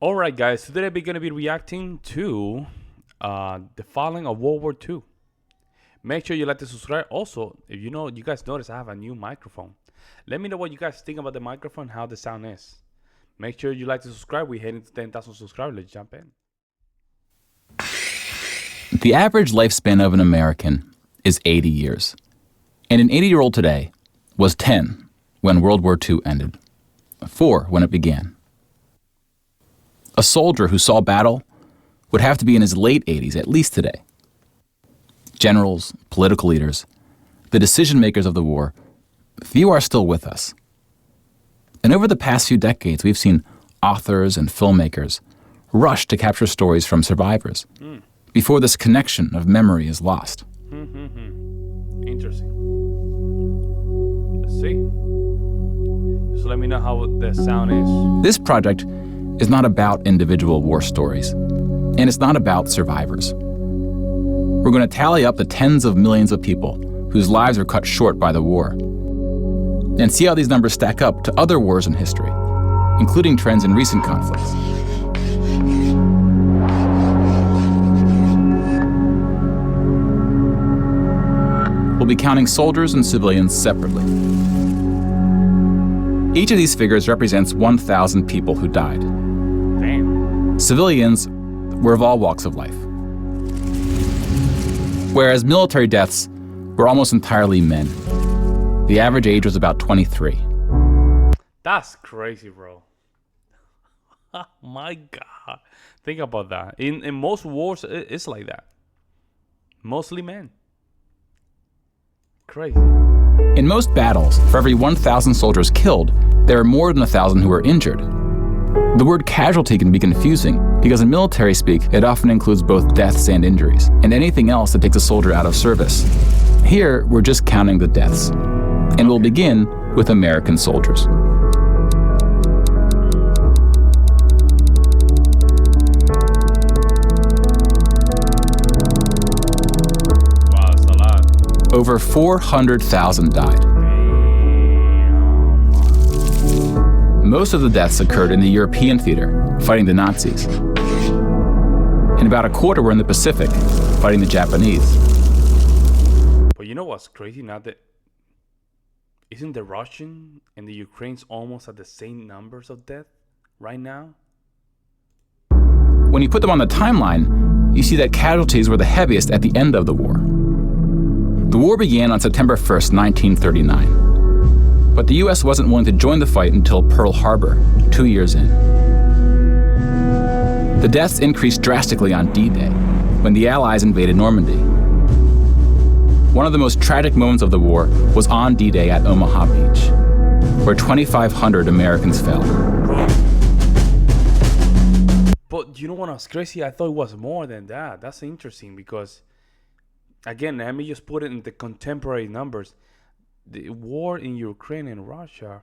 Alright guys, today we're going to be reacting to the falling of World War II. Make sure you like to subscribe. Also, if you guys notice I have a new microphone. Let me know what you guys think about the microphone, how the sound is. Make sure you like to subscribe. We're heading to 10,000 subscribers. Let's jump in. The average lifespan of an American is 80 years. And an 80-year-old today was 10 when World War II ended, 4 when it began. A soldier who saw battle would have to be in his late 80s at least today. Generals, political leaders, the decision makers of the war, few are still with us. And over the past few decades, we've seen authors and filmmakers rush to capture stories from survivors before this connection of memory is lost. Interesting. Let's see. Just let me know how the sound is. This project is not about individual war stories, and it's not about survivors. We're going to tally up the tens of millions of people whose lives were cut short by the war, and see how these numbers stack up to other wars in history, including trends in recent conflicts. We'll be counting soldiers and civilians separately. Each of these figures represents 1,000 people who died. Damn. Civilians were of all walks of life, whereas military deaths were almost entirely men. The average age was about 23. That's crazy, bro. My God. Think about that. In most wars, it's like that. Mostly men. Crazy. In most battles, for every 1,000 soldiers killed, there are more than 1,000 who are injured. The word casualty can be confusing because in military speak, it often includes both deaths and injuries, and anything else that takes a soldier out of service. Here, we're just counting the deaths. And we'll begin with American soldiers. Wow, that's a lot. Over 400,000 died. Most of the deaths occurred in the European theater, fighting the Nazis. And about a quarter were in the Pacific, fighting the Japanese. But you know what's crazy now? That isn't the Russian and the Ukrainians almost at the same numbers of death right now? When you put them on the timeline, you see that casualties were the heaviest at the end of the war. The war began on September 1st, 1939. But the US wasn't willing to join the fight until Pearl Harbor, 2 years in. The deaths increased drastically on D-Day, when the Allies invaded Normandy. One of the most tragic moments of the war was on D-Day at Omaha Beach, where 2,500 Americans fell. But you know what was crazy? I thought it was more than that. That's interesting because, again, let me just put it in the contemporary numbers. The war in Ukraine and Russia,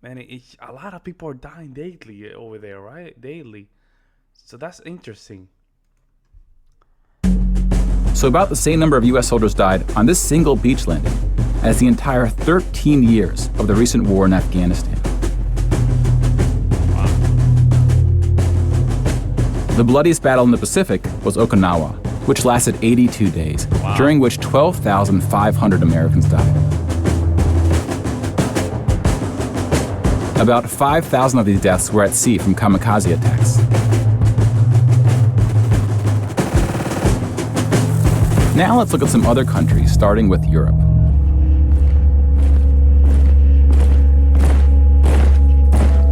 man, a lot of people are dying daily over there, right? Daily. So that's interesting. So about the same number of US soldiers died on this single beach landing as the entire 13 years of the recent war in Afghanistan. Wow. The bloodiest battle in the Pacific was Okinawa, which lasted 82 days, during which 12,500 Americans died. About 5,000 of these deaths were at sea from kamikaze attacks. Now let's look at some other countries, starting with Europe.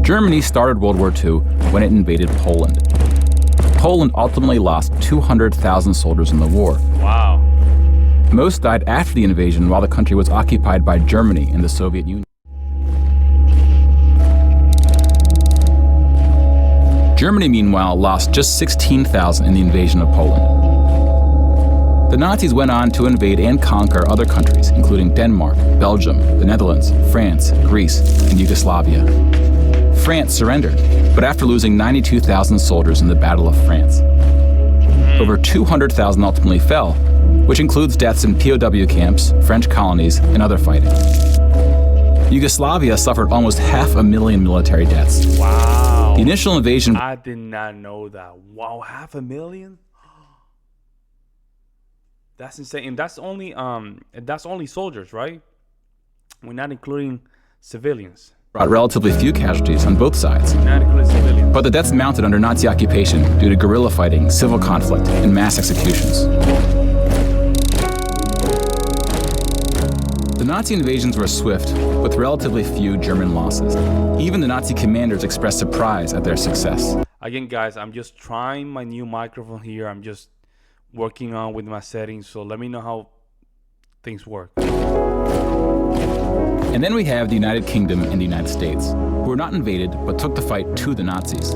Germany started World War II when it invaded Poland. Poland ultimately lost 200,000 soldiers in the war. Wow. Most died after the invasion while the country was occupied by Germany and the Soviet Union. Germany, meanwhile, lost just 16,000 in the invasion of Poland. The Nazis went on to invade and conquer other countries, including Denmark, Belgium, the Netherlands, France, Greece, and Yugoslavia. France surrendered, but after losing 92,000 soldiers in the Battle of France. Over 200,000 ultimately fell, which includes deaths in POW camps, French colonies, and other fighting. Yugoslavia suffered almost 500,000 military deaths. Wow. The initial invasion. I did not know that. Wow, 500,000? That's insane. And that's only soldiers, right? We're not including civilians. Brought relatively few casualties on both sides. Not including civilians. But the deaths mounted under Nazi occupation due to guerrilla fighting, civil conflict, and mass executions. The Nazi invasions were swift, with relatively few German losses. Even the Nazi commanders expressed surprise at their success. Again, guys, I'm just trying my new microphone here. I'm just working on with my settings, so let me know how things work. And then we have the United Kingdom and the United States, who were not invaded but took the fight to the Nazis.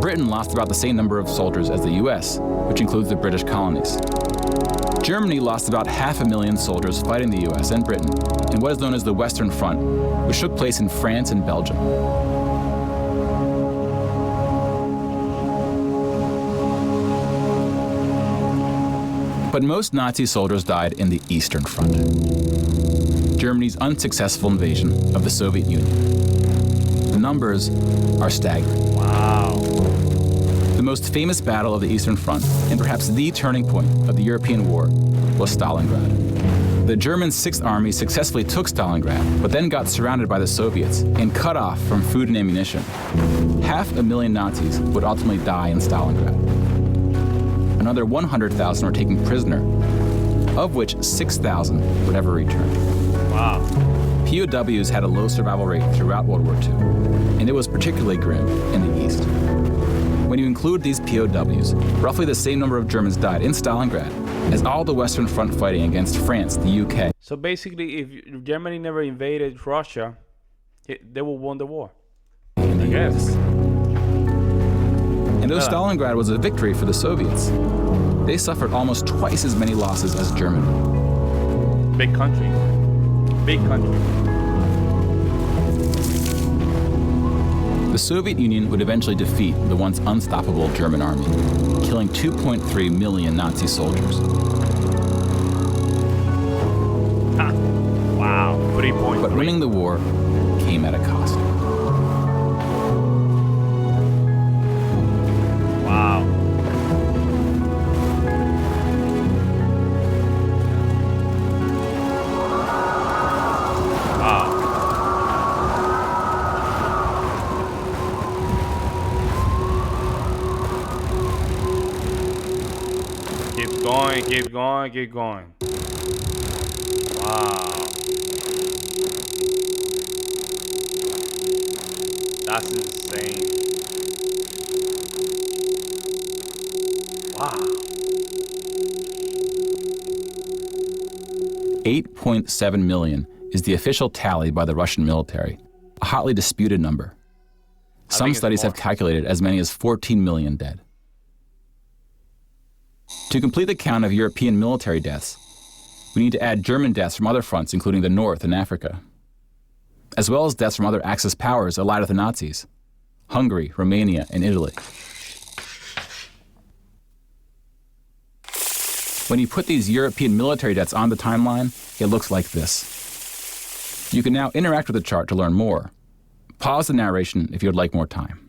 Britain lost about the same number of soldiers as the US, which includes the British colonies. Germany lost about 500,000 soldiers fighting the US and Britain in what is known as the Western Front, which took place in France and Belgium. But most Nazi soldiers died in the Eastern Front, Germany's unsuccessful invasion of the Soviet Union. The numbers are staggering. Wow. The most famous battle of the Eastern Front, and perhaps the turning point of the European war, was Stalingrad. The German 6th Army successfully took Stalingrad, but then got surrounded by the Soviets and cut off from food and ammunition. 500,000 Nazis would ultimately die in Stalingrad. Another 100,000 were taken prisoner, of which 6,000 would ever return. Wow. POWs had a low survival rate throughout World War II, and it was particularly grim in the East. When you include these POWs, roughly the same number of Germans died in Stalingrad as all the Western Front fighting against France, the UK. So basically, if Germany never invaded Russia, they would won the war. I guess. And though Stalingrad was a victory for the Soviets, they suffered almost twice as many losses as Germany. Big country. Big country. The Soviet Union would eventually defeat the once unstoppable German army, killing 2.3 million Nazi soldiers. Ha. Wow, 3.3. But winning the war came at a cost. Wow. Keep going. Wow. That's insane. Wow. 8.7 million is the official tally by the Russian military, a hotly disputed number. Some studies have calculated as many as 14 million dead. To complete the count of European military deaths, we need to add German deaths from other fronts, including the North and Africa, as well as deaths from other Axis powers allied with the Nazis, Hungary, Romania, and Italy. When you put these European military deaths on the timeline, it looks like this. You can now interact with the chart to learn more. Pause the narration if you would like more time.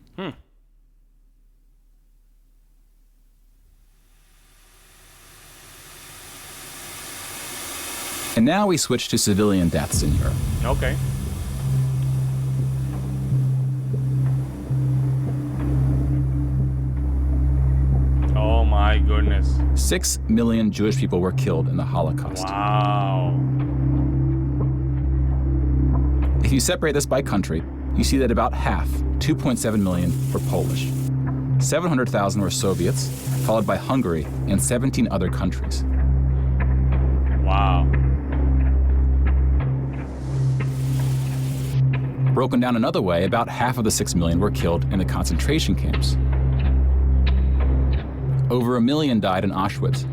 And now we switch to civilian deaths in Europe. Okay. Oh my goodness. 6 million Jewish people were killed in the Holocaust. Wow. If you separate this by country, you see that about half, 2.7 million, were Polish. 700,000 were Soviets, followed by Hungary and 17 other countries. Wow. Broken down another way, about half of the 6 million were killed in the concentration camps. Over 1 million died in Auschwitz.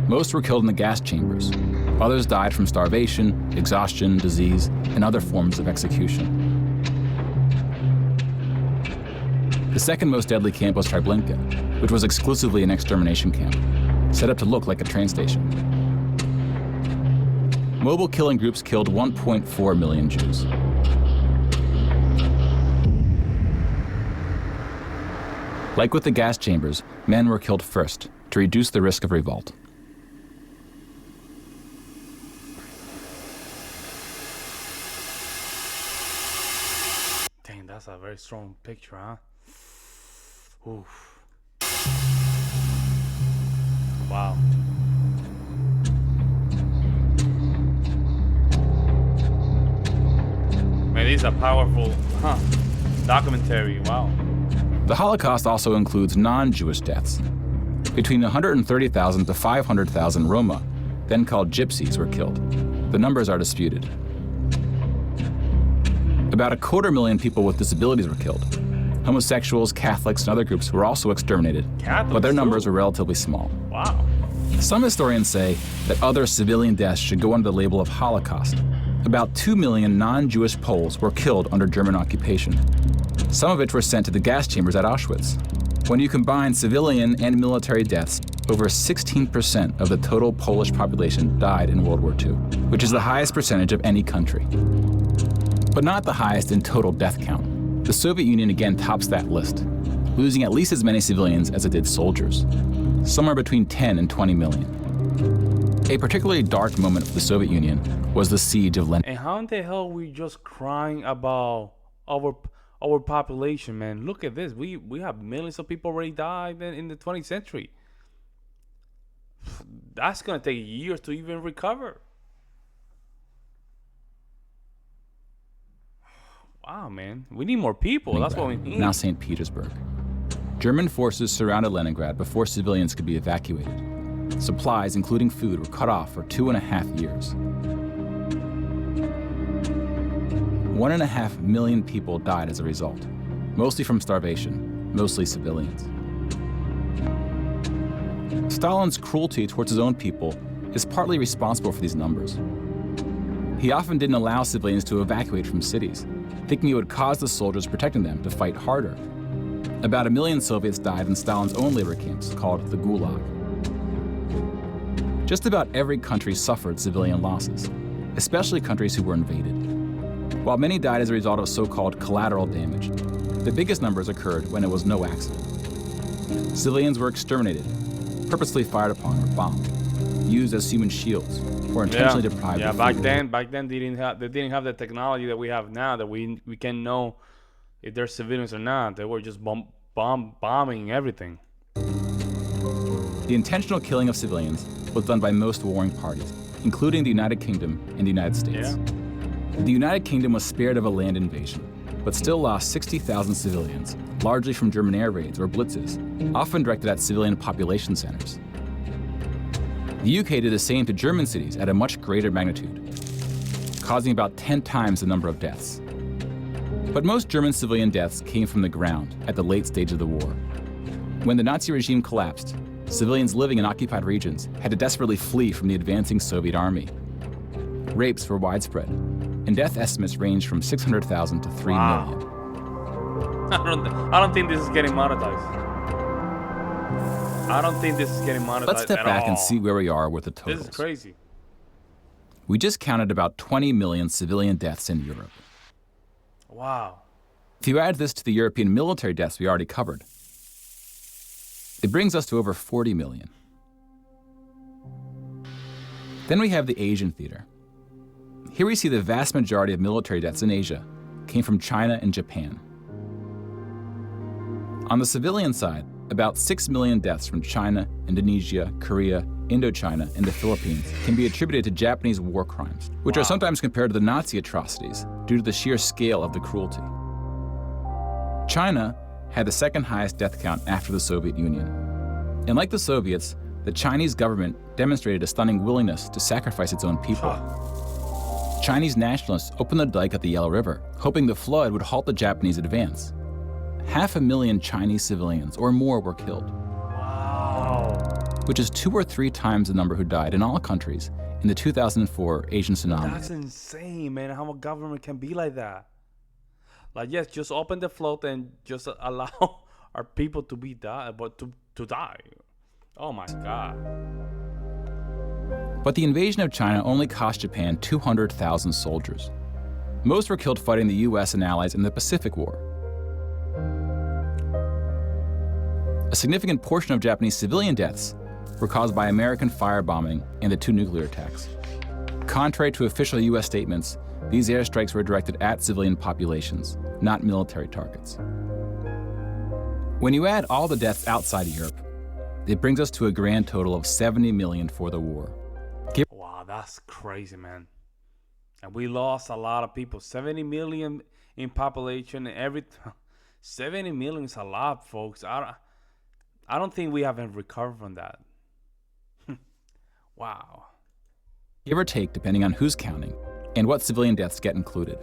Most were killed in the gas chambers. Others died from starvation, exhaustion, disease, and other forms of execution. The second most deadly camp was Treblinka, which was exclusively an extermination camp, set up to look like a train station. Mobile killing groups killed 1.4 million Jews. Like with the gas chambers, men were killed first to reduce the risk of revolt. Dang, that's a very strong picture, huh? Oof. Wow. Man, this is a powerful documentary. Wow. The Holocaust also includes non-Jewish deaths. Between 130,000 to 500,000 Roma, then called Gypsies, were killed. The numbers are disputed. About 250,000 people with disabilities were killed. Homosexuals, Catholics, and other groups were also exterminated, but their numbers were relatively small. Wow. Some historians say that other civilian deaths should go under the label of Holocaust. About 2 million non-Jewish Poles were killed under German occupation, some of which were sent to the gas chambers at Auschwitz. When you combine civilian and military deaths, over 16% of the total Polish population died in World War II, which is the highest percentage of any country. But not the highest in total death count. The Soviet Union again tops that list, losing at least as many civilians as it did soldiers, somewhere between 10 and 20 million. A particularly dark moment for the Soviet Union was the siege of Leningrad. And how in the hell we just crying about our population, man? Look at this. We have millions of people already died in the 20th century. That's gonna take years to even recover. Wow, man. We need more people. That's what we need. Now St. Petersburg. German forces surrounded Leningrad before civilians could be evacuated. Supplies, including food, were cut off for 2.5 years. 1.5 million people died as a result, mostly from starvation, mostly civilians. Stalin's cruelty towards his own people is partly responsible for these numbers. He often didn't allow civilians to evacuate from cities, thinking it would cause the soldiers protecting them to fight harder. About 1 million Soviets died in Stalin's own labor camps, called the Gulag. Just about every country suffered civilian losses, especially countries who were invaded. While many died as a result of so-called collateral damage, the biggest numbers occurred when it was no accident. Civilians were exterminated, purposely fired upon or bombed, used as human shields, or intentionally deprived of back food. then they didn't have the technology that we have now, that we can know if they're civilians or not. They were just bombing everything. The intentional killing of civilians was done by most warring parties, including the United Kingdom and the United States. The United Kingdom was spared of a land invasion, but still lost 60,000 civilians, largely from German air raids or blitzes, often directed at civilian population centers. The UK did the same to German cities at a much greater magnitude, causing about 10 times the number of deaths. But most German civilian deaths came from the ground at the late stage of the war. When the Nazi regime collapsed, civilians living in occupied regions had to desperately flee from the advancing Soviet army. Rapes were widespread, and death estimates ranged from 600,000 to 3 million. I don't think this is getting monetized. I don't think this is getting monetized. Let's step back and see where we are with the totals. This is crazy. We just counted about 20 million civilian deaths in Europe. Wow. If you add this to the European military deaths we already covered, it brings us to over 40 million. Then we have the Asian theater. Here we see the vast majority of military deaths in Asia came from China and Japan. On the civilian side, about 6 million deaths from China, Indonesia, Korea, Indochina, and the Philippines can be attributed to Japanese war crimes, which are sometimes compared to the Nazi atrocities due to the sheer scale of the cruelty. China had the second highest death count after the Soviet Union. And like the Soviets, the Chinese government demonstrated a stunning willingness to sacrifice its own people. Chinese nationalists opened the dike at the Yellow River, hoping the flood would halt the Japanese advance. 500,000 Chinese civilians or more were killed. Wow. Which is 2 or 3 times the number who died in all countries in the 2004 Asian tsunami. That's insane, man, how a government can be like that. Like, yes, just open the float and just allow our people to be die, but to die. Oh my God. But the invasion of China only cost Japan 200,000 soldiers. Most were killed fighting the US and allies in the Pacific War. A significant portion of Japanese civilian deaths were caused by American firebombing and the 2 nuclear attacks. Contrary to official U.S. statements, these airstrikes were directed at civilian populations, not military targets. When you add all the deaths outside of Europe, it brings us to a grand total of 70 million for the war. Wow, that's crazy, man. And we lost a lot of people. 70 million in population. 70 million is a lot, folks. I don't think we haven't recovered from that. Wow. Give or take, depending on who's counting and what civilian deaths get included.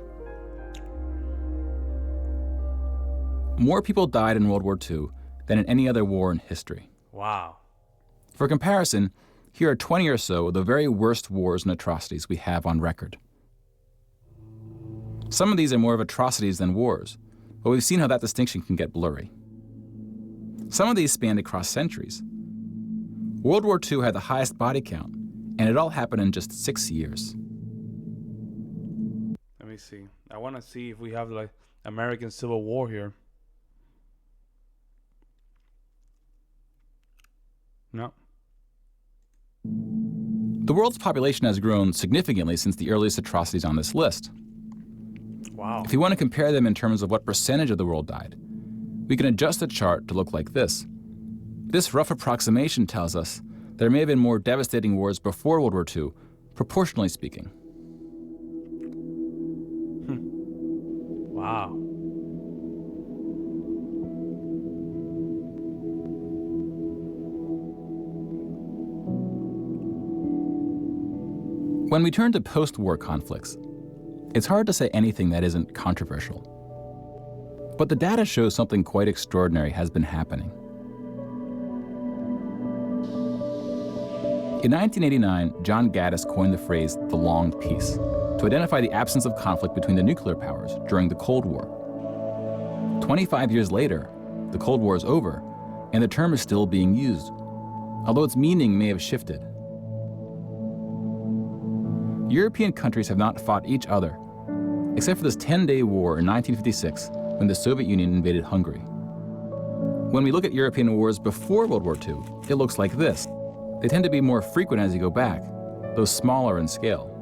More people died in World War II than in any other war in history. Wow. For comparison, here are 20 or so of the very worst wars and atrocities we have on record. Some of these are more of atrocities than wars, but we've seen how that distinction can get blurry. Some of these spanned across centuries. World War II had the highest body count, and it all happened in just 6 years. Let me see. I want to see if we have like American Civil War here. No. The world's population has grown significantly since the earliest atrocities on this list. Wow. If you want to compare them in terms of what percentage of the world died, we can adjust the chart to look like this. This rough approximation tells us there may have been more devastating wars before World War II, proportionally speaking. Wow. When we turn to post-war conflicts, it's hard to say anything that isn't controversial. But the data shows something quite extraordinary has been happening. In 1989, John Gaddis coined the phrase the long peace to identify the absence of conflict between the nuclear powers during the Cold War. 25 years later, the Cold War is over, and the term is still being used, although its meaning may have shifted. European countries have not fought each other, except for this 10-day war in 1956 when the Soviet Union invaded Hungary. When we look at European wars before World War II, it looks like this. They tend to be more frequent as you go back, though smaller in scale.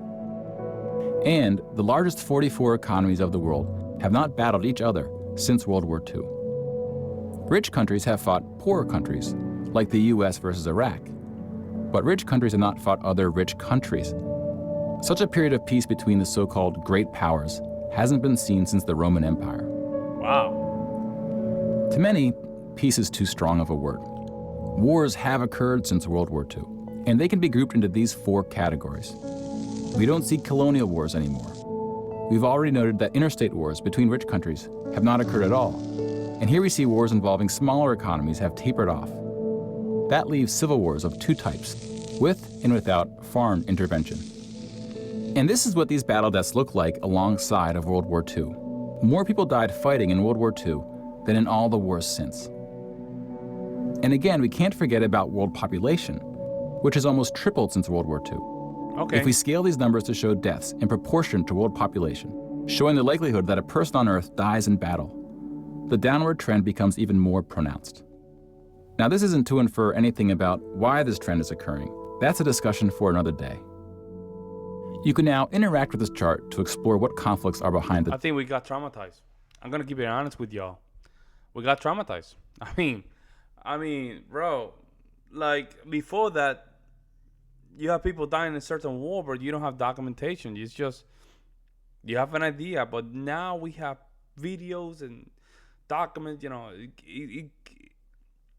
And the largest 44 economies of the world have not battled each other since World War II. Rich countries have fought poorer countries, like the US versus Iraq. But rich countries have not fought other rich countries. Such a period of peace between the so-called great powers hasn't been seen since the Roman Empire. Wow. To many, peace is too strong of a word. Wars have occurred since World War II, and they can be grouped into these 4 categories. We don't see colonial wars anymore. We've already noted that interstate wars between rich countries have not occurred at all. And here we see wars involving smaller economies have tapered off. That leaves civil wars of 2 types, with and without foreign intervention. And this is what these battle deaths look like alongside of World War II. More people died fighting in World War II than in all the wars since. And again, we can't forget about world population, which has almost tripled since World War II. Okay. If we scale these numbers to show deaths in proportion to world population, showing the likelihood that a person on Earth dies in battle, the downward trend becomes even more pronounced. Now, this isn't to infer anything about why this trend is occurring. That's a discussion for another day. You can now interact with this chart to explore what conflicts are behind I think we got traumatized. I'm gonna keep it honest with y'all. We got traumatized. I mean, bro, like before that, you have people dying in a certain war, but you don't have documentation. It's just you have an idea, but now we have videos and documents. You know,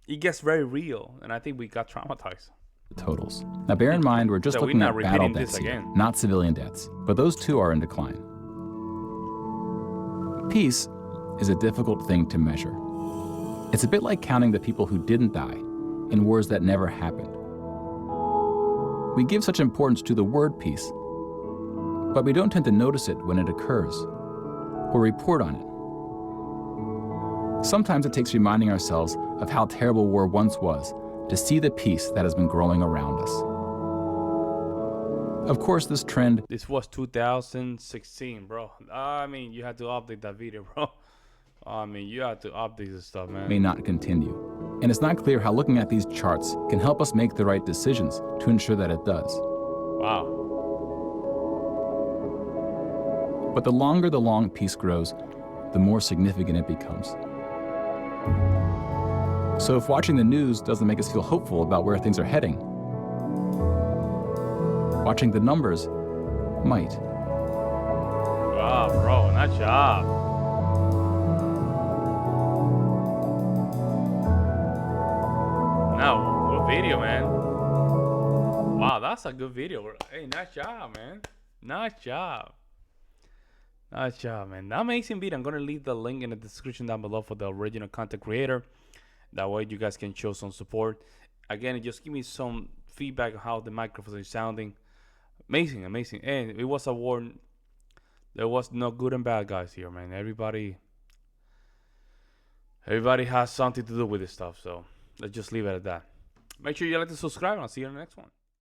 it gets very real, and I think we got traumatized. totals. Now bear in mind, we're just looking at battle deaths here, not civilian deaths, but those too are in decline. Peace is a difficult thing to measure. It's a bit like counting the people who didn't die in wars that never happened. We give such importance to the word peace, but we don't tend to notice it when it occurs or report on it. Sometimes it takes reminding ourselves of how terrible war once was to see the peace that has been growing around us. Of course, this trend... This was 2016, bro. I mean, you had to update that video, bro. I mean, you had to update this stuff, man. ...may not continue. and it's not clear how looking at these charts can help us make the right decisions to ensure that it does. Wow. But the longer the long piece grows, the more significant it becomes. So if watching the news doesn't make us feel hopeful about where things are heading, watching the numbers might. Wow, bro, nice job. Now, good video, man. Wow, that's a good video. Hey, nice job, man. Nice job. Nice job, man. Amazing video. I'm going to leave the link in the description down below for the original content creator. That way you guys can show some support. Again, just give me some feedback on how the microphone is sounding. Amazing, amazing. And it was a war. There was no good and bad guys here, man. Everybody has something to do with this stuff. So let's just leave it at that. Make sure you like to subscribe, and I'll see you in the next one.